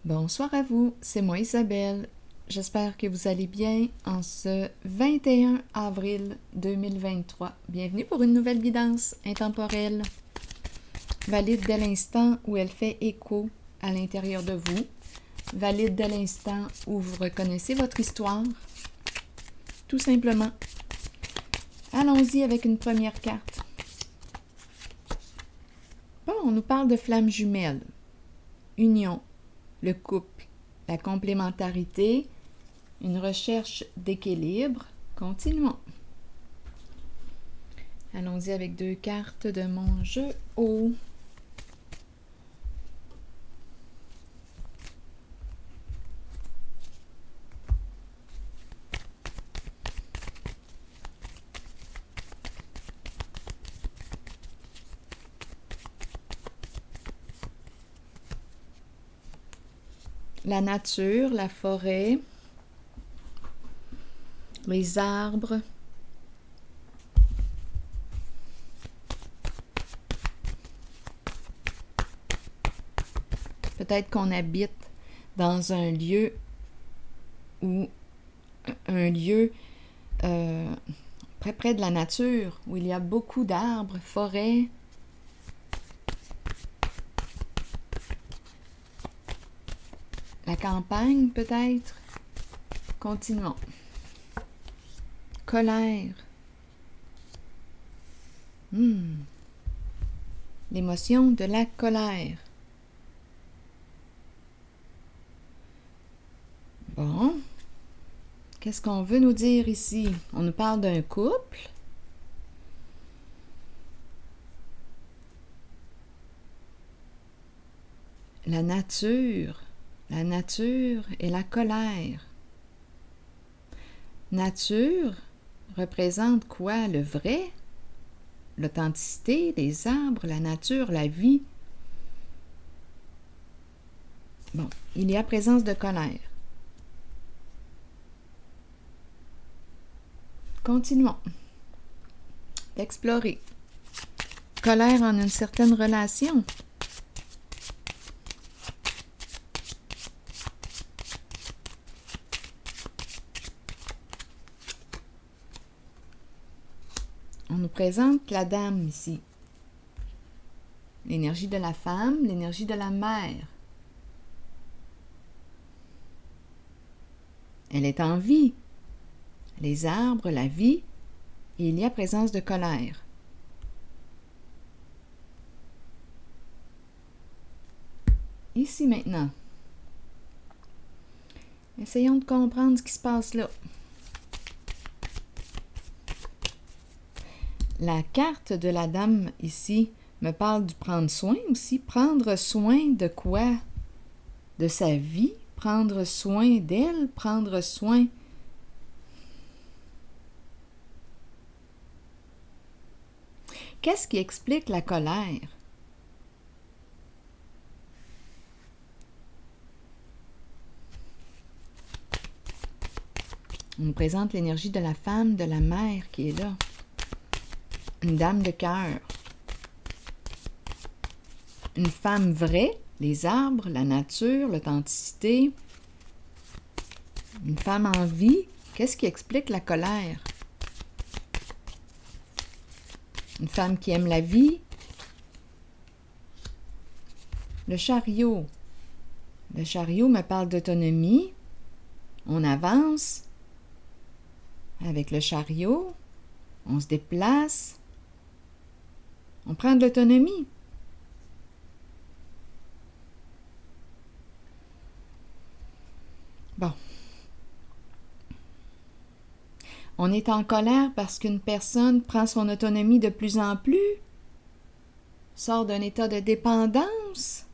Bonsoir à vous, c'est moi Isabelle. J'espère que vous allez bien en ce 21 avril 2023. Bienvenue pour une nouvelle guidance intemporelle, valide dès l'instant où elle fait écho à l'intérieur de vous, valide dès l'instant où vous reconnaissez votre histoire, tout simplement. Allons-y avec une première carte. Bon, on nous parle de flammes jumelles, union, le couple, la complémentarité, une recherche d'équilibre. Continuons. Allons-y avec 2 cartes de mon jeu haut. La nature, la forêt, les arbres, peut-être qu'on habite dans un lieu où près de la nature, où il y a beaucoup d'arbres, forêts. La campagne, peut-être. Continuons. Colère. L'émotion de la colère. Bon. Qu'est-ce qu'on veut nous dire ici? On nous parle d'un couple. La nature et la colère. Nature représente quoi? Le vrai? L'authenticité, les arbres, la nature, la vie. Bon, il y a présence de colère. Continuons d'explorer. Colère en une certaine relation. On nous présente la dame ici. L'énergie de la femme, l'énergie de la mère. Elle est en vie. Les arbres, la vie, et il y a présence de colère. Ici maintenant. Essayons de comprendre ce qui se passe là. La carte de la dame ici me parle du prendre soin aussi. Prendre soin de quoi? De sa vie, prendre soin d'elle, prendre soin. Qu'est-ce qui explique la colère? On nous présente l'énergie de la femme, de la mère qui est là. Une dame de cœur. Une femme vraie, les arbres, la nature, l'authenticité. Une femme en vie. Qu'est-ce qui explique la colère? Une femme qui aime la vie. Le chariot. Le chariot me parle d'autonomie. On avance avec le chariot. On se déplace. On prend de l'autonomie. Bon. On est en colère parce qu'une personne prend son autonomie de plus en plus, sort d'un état de dépendance.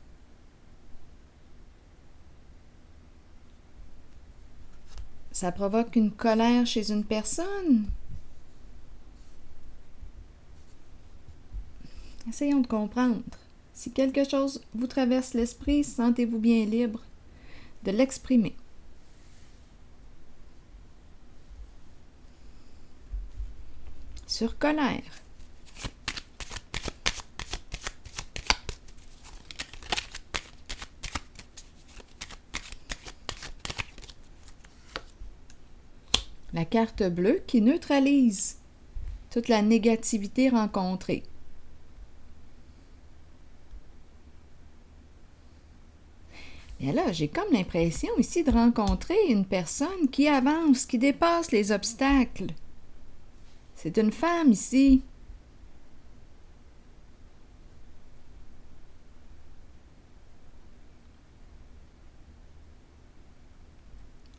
Ça provoque une colère chez une personne. Essayons de comprendre. Si quelque chose vous traverse l'esprit, sentez-vous bien libre de l'exprimer. Sur colère. la carte bleue qui neutralise toute la négativité rencontrée. Et là, j'ai comme l'impression ici de rencontrer une personne qui avance, qui dépasse les obstacles. C'est une femme ici.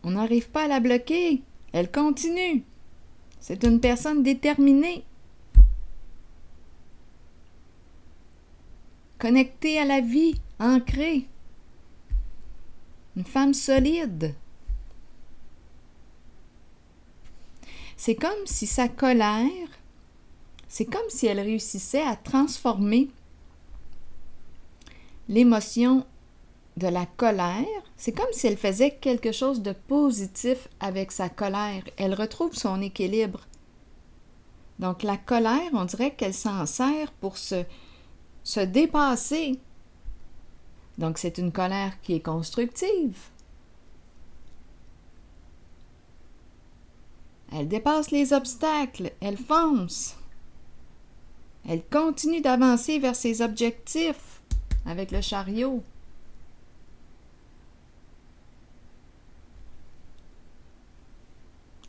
On n'arrive pas à la bloquer. Elle continue. C'est une personne déterminée. Connectée à la vie, ancrée. Une femme solide. C'est comme si sa colère, c'est comme si elle réussissait à transformer l'émotion de la colère. C'est comme si elle faisait quelque chose de positif avec sa colère. Elle retrouve son équilibre. Donc la colère, on dirait qu'elle s'en sert pour se dépasser. Donc c'est une colère qui est constructive. Elle dépasse les obstacles, elle fonce. Elle continue d'avancer vers ses objectifs avec le chariot.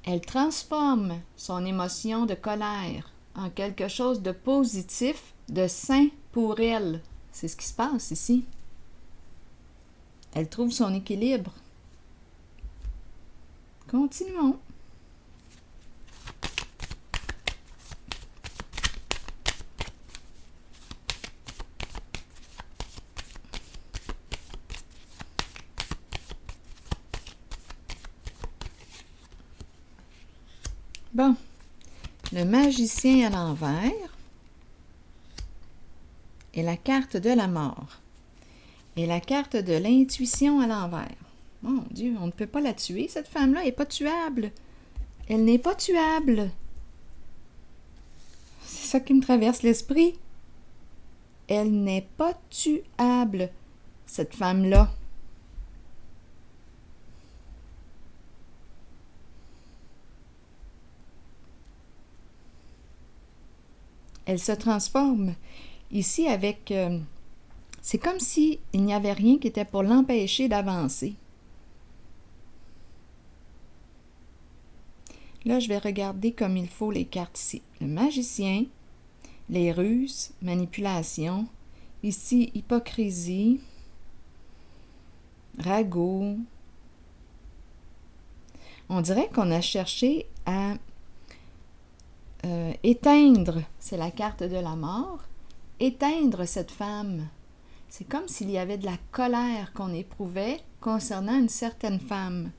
Elle transforme son émotion de colère en quelque chose de positif, de sain pour elle. C'est ce qui se passe ici. Elle trouve son équilibre. Continuons. Bon, le magicien à l'envers et la carte de la mort et la carte de l'intuition à l'envers. Mon Dieu, on ne peut pas la tuer, cette femme-là, elle n'est pas tuable. Elle n'est pas tuable. C'est ça qui me traverse l'esprit. Elle n'est pas tuable, cette femme-là. Elle se transforme ici avec... c'est comme s'il n'y avait rien qui était pour l'empêcher d'avancer. Là, je vais regarder comme il faut les cartes ici. Le magicien, les ruses, manipulation, ici, hypocrisie, ragot. On dirait qu'on a cherché à éteindre, c'est la carte de la mort, éteindre cette femme. C'est comme s'il y avait de la colère qu'on éprouvait concernant une certaine femme.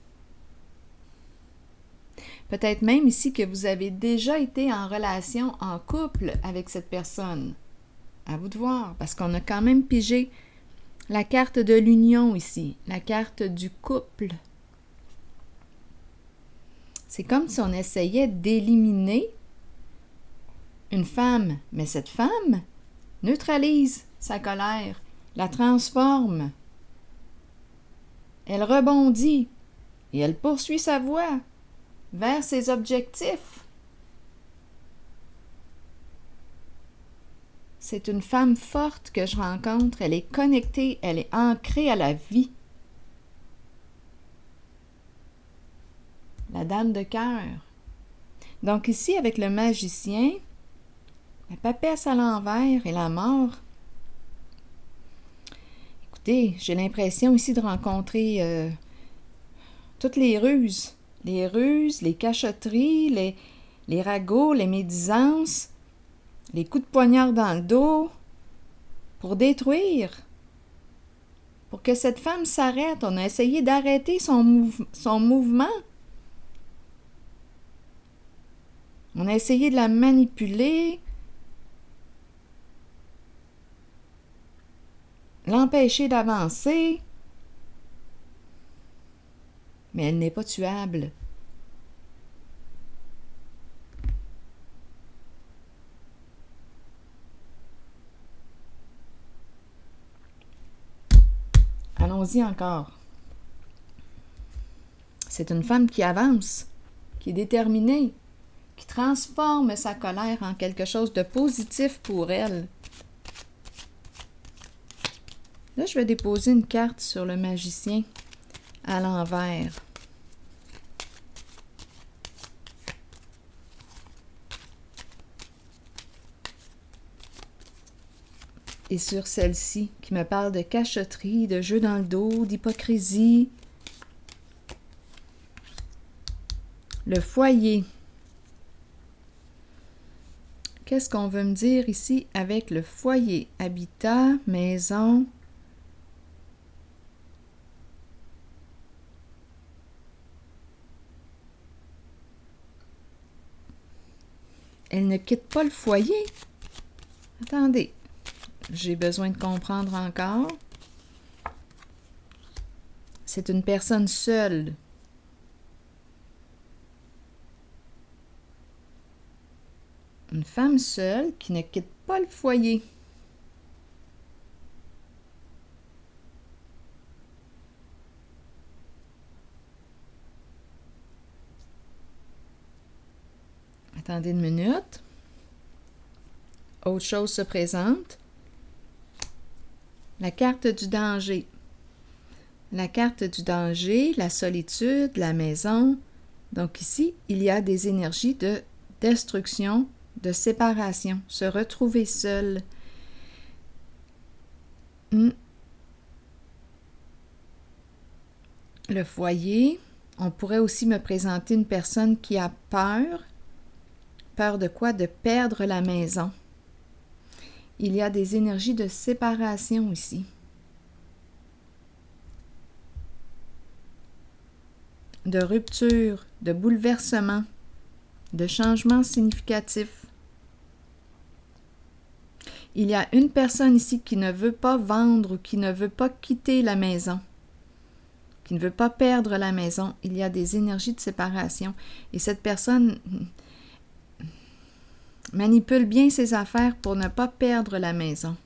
Peut-être même ici que vous avez déjà été en relation, en couple avec cette personne. À vous de voir, parce qu'on a quand même pigé la carte de l'union ici, la carte du couple. C'est comme si on essayait d'éliminer une femme, mais cette femme neutralise sa colère, la transforme. Elle rebondit et elle poursuit sa voie vers ses objectifs. C'est une femme forte que je rencontre. Elle est connectée, elle est ancrée à la vie. La dame de cœur. Donc ici, avec le magicien, la papesse à l'envers et la mort. Écoutez, j'ai l'impression ici de rencontrer toutes les ruses. Les ruses, les cachotteries, les ragots, les médisances, les coups de poignard dans le dos pour détruire. Pour que cette femme s'arrête. On a essayé d'arrêter son mouvement. On a essayé de la manipuler, l'empêcher d'avancer, mais elle n'est pas tuable. Allons-y encore. C'est une femme qui avance, qui est déterminée, qui transforme sa colère en quelque chose de positif pour elle. Là, je vais déposer une carte sur le magicien à l'envers. Et sur celle-ci, qui me parle de cachotterie, de jeu dans le dos, d'hypocrisie. Le foyer. Qu'est-ce qu'on veut me dire ici avec le foyer? Habitat, maison. Elle ne quitte pas le foyer. Attendez. J'ai besoin de comprendre encore. C'est une personne seule. Une femme seule qui ne quitte pas le foyer. Attendez une minute. Autre chose se présente. La carte du danger. La carte du danger, la solitude, la maison. Donc ici, il y a des énergies de destruction, de séparation, se retrouver seul. Le foyer, on pourrait aussi me présenter une personne qui a peur. Peur de quoi? De perdre la maison. Il y a des énergies de séparation ici. De rupture, de bouleversement, de changement significatif. Il y a une personne ici qui ne veut pas vendre ou qui ne veut pas quitter la maison, qui ne veut pas perdre la maison. Il y a des énergies de séparation. Et cette personne manipule bien ses affaires pour ne pas perdre la maison.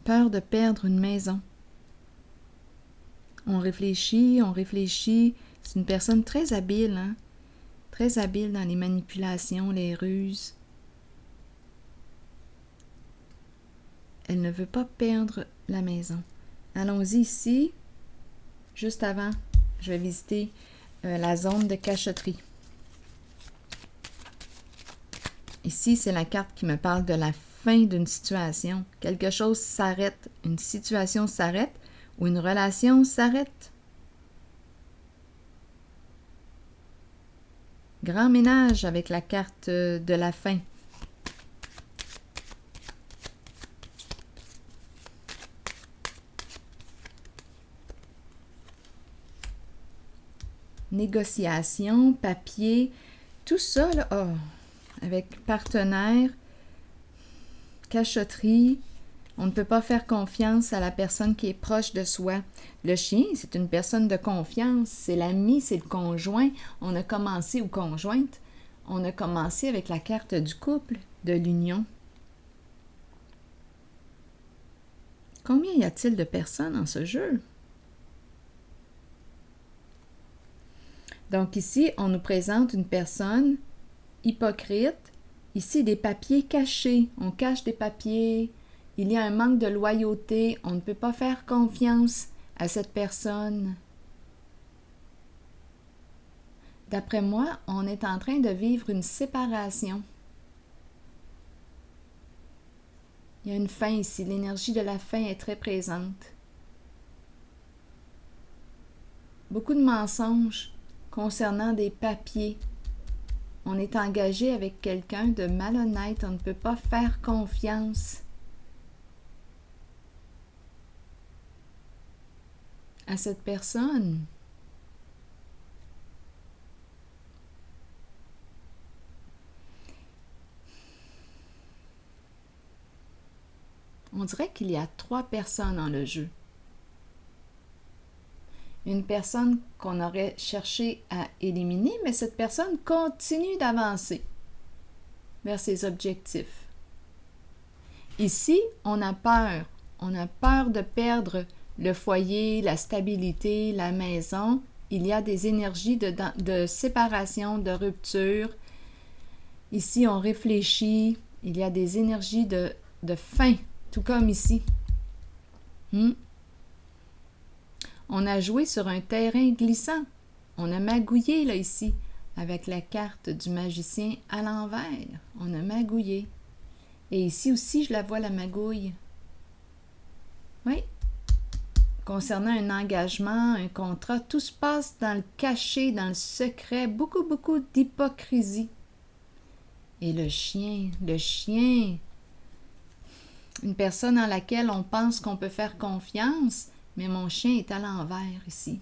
Peur de perdre une maison. On réfléchit. C'est une personne très habile, hein? Très habile dans les manipulations, les ruses. Elle ne veut pas perdre la maison. Allons-y ici. Juste avant, je vais visiter la zone de cachotterie. Ici, c'est la carte qui me parle de la fin d'une situation. Quelque chose s'arrête, une situation s'arrête ou une relation s'arrête. Grand ménage avec la carte de la fin. Négociation, papier, tout ça, là, avec partenaire, cachotterie, on ne peut pas faire confiance à la personne qui est proche de soi. Le chien, c'est une personne de confiance, c'est l'ami, c'est le conjoint. On a commencé, ou conjointe, on a commencé avec la carte du couple, de l'union. Combien y a-t-il de personnes dans ce jeu? Donc ici, on nous présente une personne hypocrite. Ici, des papiers cachés. On cache des papiers. Il y a un manque de loyauté. On ne peut pas faire confiance à cette personne. D'après moi, on est en train de vivre une séparation. Il y a une fin ici. L'énergie de la fin est très présente. Beaucoup de mensonges concernant des papiers. On est engagé avec quelqu'un de malhonnête. On ne peut pas faire confiance à cette personne. On dirait qu'il y a 3 personnes dans le jeu. Une personne qu'on aurait cherché à éliminer, mais cette personne continue d'avancer vers ses objectifs. Ici, on a peur. On a peur de perdre le foyer, la stabilité, la maison. Il y a des énergies de séparation, de rupture. Ici, on réfléchit. Il y a des énergies de fin, tout comme ici. On a joué sur un terrain glissant. On a magouillé, là, ici, avec la carte du magicien à l'envers. On a magouillé. Et ici aussi, je la vois, la magouille. Oui. Concernant un engagement, un contrat, tout se passe dans le caché, dans le secret, beaucoup d'hypocrisie. Et le chien, une personne en laquelle on pense qu'on peut faire confiance, mais mon chien est à l'envers ici.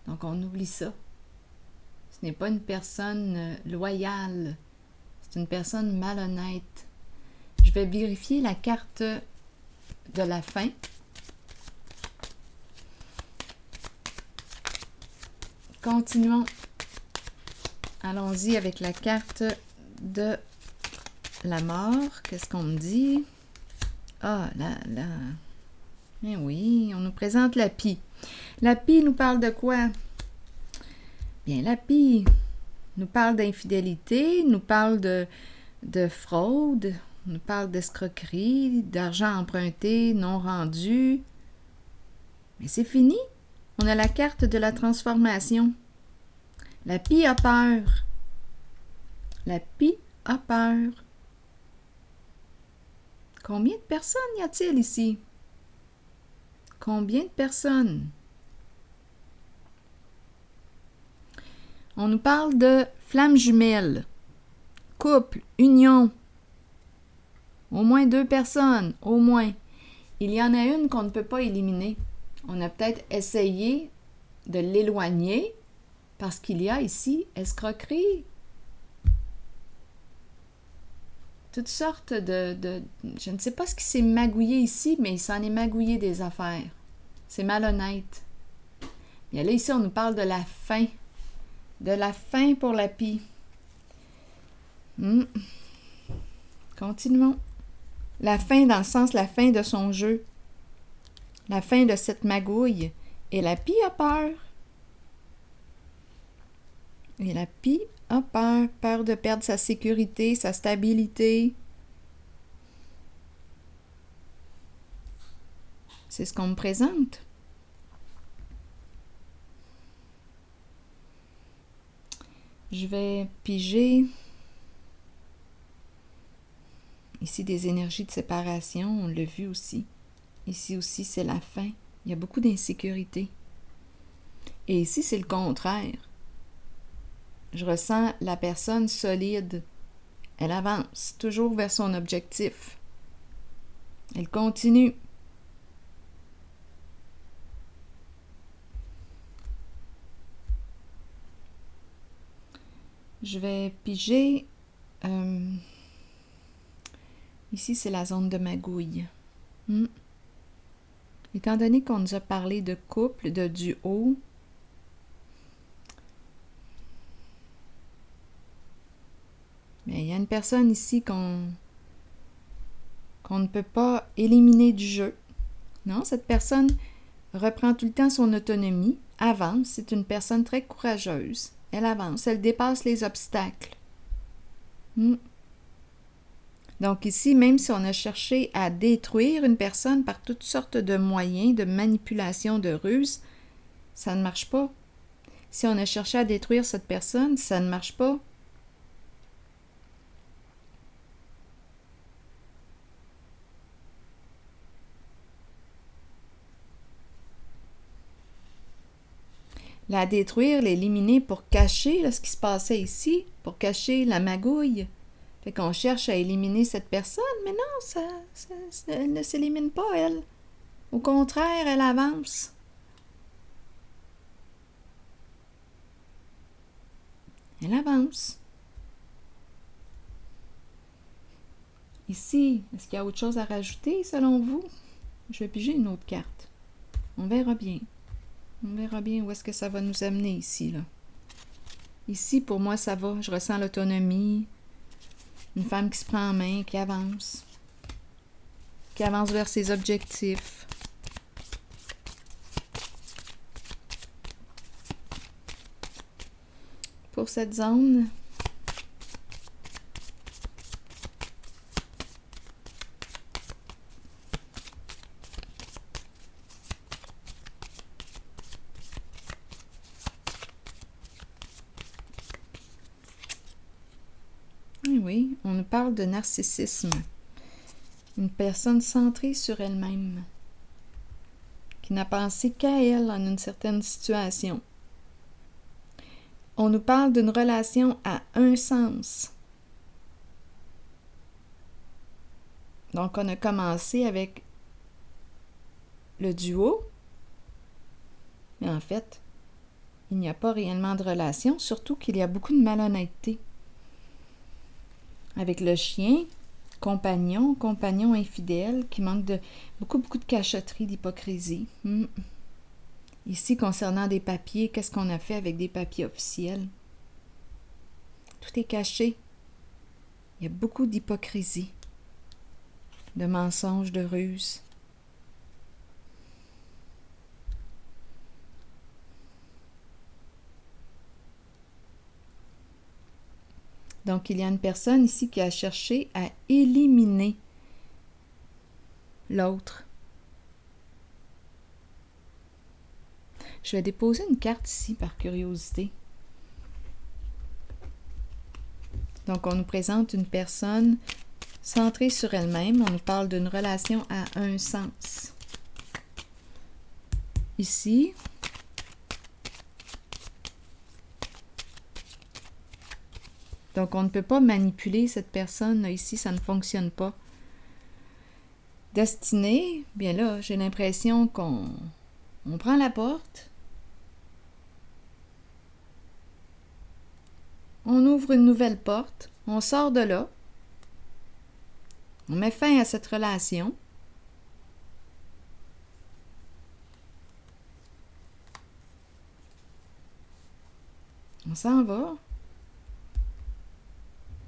Donc on oublie ça. Ce n'est pas une personne loyale, c'est une personne malhonnête. Je vais vérifier la carte de la fin. Continuons. Allons-y avec la carte de la mort. Qu'est-ce qu'on me dit? Ah, là. Eh oui, on nous présente la pie. La pie nous parle de quoi? Bien, la pie nous parle d'infidélité, nous parle de fraude, nous parle d'escroquerie, d'argent emprunté, non rendu. Mais c'est fini. On a la carte de la transformation. La pie a peur. La pie a peur. Combien de personnes y a-t-il ici? Combien de personnes? On nous parle de flammes jumelles, couple, union. Au moins 2 personnes, au moins. Il y en a une qu'on ne peut pas éliminer. On a peut-être essayé de l'éloigner parce qu'il y a ici escroquerie. Toutes sortes je ne sais pas ce qui s'est magouillé ici, mais il s'en est magouillé des affaires. C'est malhonnête. Bien là, ici, on nous parle de la fin. De la fin pour la pie. Continuons. La fin dans le sens, la fin de son jeu. La fin de cette magouille. Et la pie a peur. Et la pie a peur. Peur de perdre sa sécurité, sa stabilité. C'est ce qu'on me présente. Je vais piger ici des énergies de séparation, on l'a vu aussi. Ici aussi, c'est la fin. Il y a beaucoup d'insécurité. Et ici, c'est le contraire. Je ressens la personne solide. Elle avance toujours vers son objectif. Elle continue. Je vais piger. Ici, c'est la zone de magouille. Étant donné qu'on nous a parlé de couple, de duo, mais il y a une personne ici qu'on ne peut pas éliminer du jeu. Non, cette personne reprend tout le temps son autonomie, avance. C'est une personne très courageuse. Elle avance, elle dépasse les obstacles. Donc ici, même si on a cherché à détruire une personne par toutes sortes de moyens, de manipulation, de ruse, ça ne marche pas. Si on a cherché à détruire cette personne, ça ne marche pas. La détruire, l'éliminer pour cacher là, ce qui se passait ici, pour cacher la magouille. Fait qu'on cherche à éliminer cette personne, mais non, elle ne s'élimine pas, elle. Au contraire, elle avance. Elle avance. Ici, est-ce qu'il y a autre chose à rajouter, selon vous? Je vais piger une autre carte. On verra bien. On verra bien où est-ce que ça va nous amener ici, là. Ici, pour moi, ça va. Je ressens l'autonomie. Une femme qui se prend en main, qui avance. qui avance vers ses objectifs. Pour cette zone, oui, on nous parle de narcissisme. Une personne centrée sur elle-même, qui n'a pensé qu'à elle en une certaine situation. On nous parle d'une relation à un sens. Donc, on a commencé avec le duo, mais en fait, il n'y a pas réellement de relation, surtout qu'il y a beaucoup de malhonnêteté. Avec le chien, compagnon infidèle, qui manque de beaucoup de cachotterie, d'hypocrisie. Ici, concernant des papiers, qu'est-ce qu'on a fait avec des papiers officiels? Tout est caché. Il y a beaucoup d'hypocrisie, de mensonges, de ruses. Donc, il y a une personne ici qui a cherché à éliminer l'autre. Je vais déposer une carte ici par curiosité. Donc, on nous présente une personne centrée sur elle-même. On nous parle d'une relation à un sens. Ici, donc, on ne peut pas manipuler cette personne. Là, ici, ça ne fonctionne pas. Destinée, bien là, j'ai l'impression qu'on prend la porte. On ouvre une nouvelle porte. On sort de là. On met fin à cette relation. On s'en va.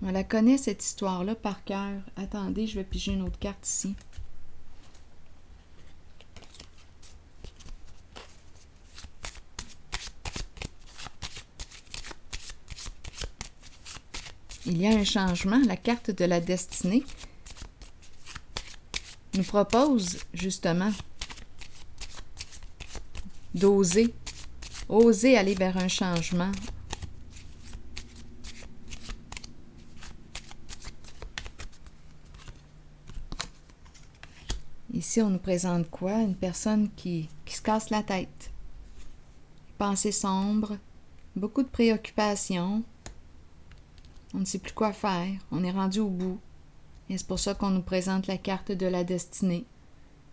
On la connaît, cette histoire-là, par cœur. Attendez, je vais piger une autre carte ici. Il y a un changement. La carte de la destinée nous propose, justement, d'oser. Oser aller vers un changement. Ici, on nous présente quoi? Une personne qui se casse la tête. Pensées sombres, beaucoup de préoccupations. On ne sait plus quoi faire. On est rendu au bout. Et c'est pour ça qu'on nous présente la carte de la destinée.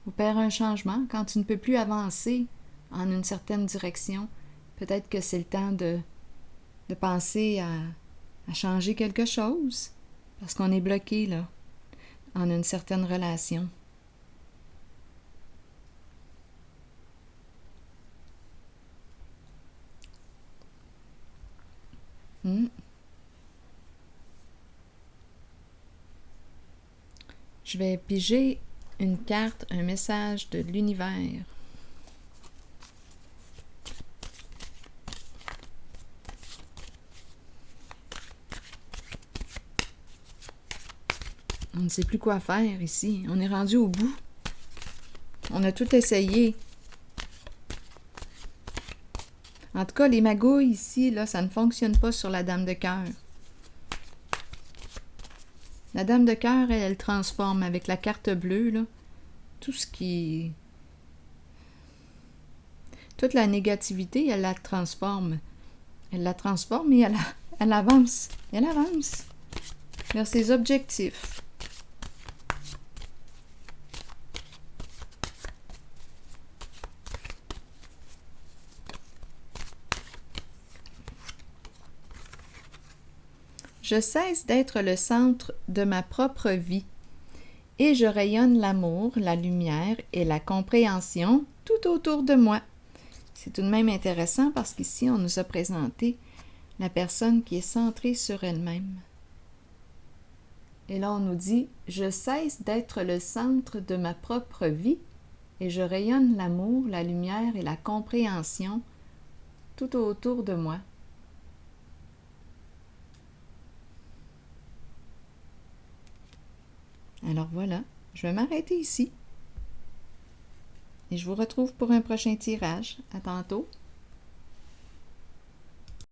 Opère un changement. Quand tu ne peux plus avancer en une certaine direction, peut-être que c'est le temps de penser à changer quelque chose. Parce qu'on est bloqué, là, en une certaine relation. Je vais piger une carte, un message de l'univers. On ne sait plus quoi faire ici. On est rendu au bout. On a tout essayé. En tout cas, les magouilles ici, là, ça ne fonctionne pas sur la dame de cœur. La dame de cœur, elle transforme avec la carte bleue, là, tout ce qui... Toute la négativité, elle la transforme. Elle la transforme et elle avance. Elle avance vers ses objectifs. Je cesse d'être le centre de ma propre vie et je rayonne l'amour, la lumière et la compréhension tout autour de moi. C'est tout de même intéressant parce qu'ici, on nous a présenté la personne qui est centrée sur elle-même. Et là, on nous dit « Je cesse d'être le centre de ma propre vie et je rayonne l'amour, la lumière et la compréhension tout autour de moi. » Alors voilà, je vais m'arrêter ici. Et je vous retrouve pour un prochain tirage. À tantôt.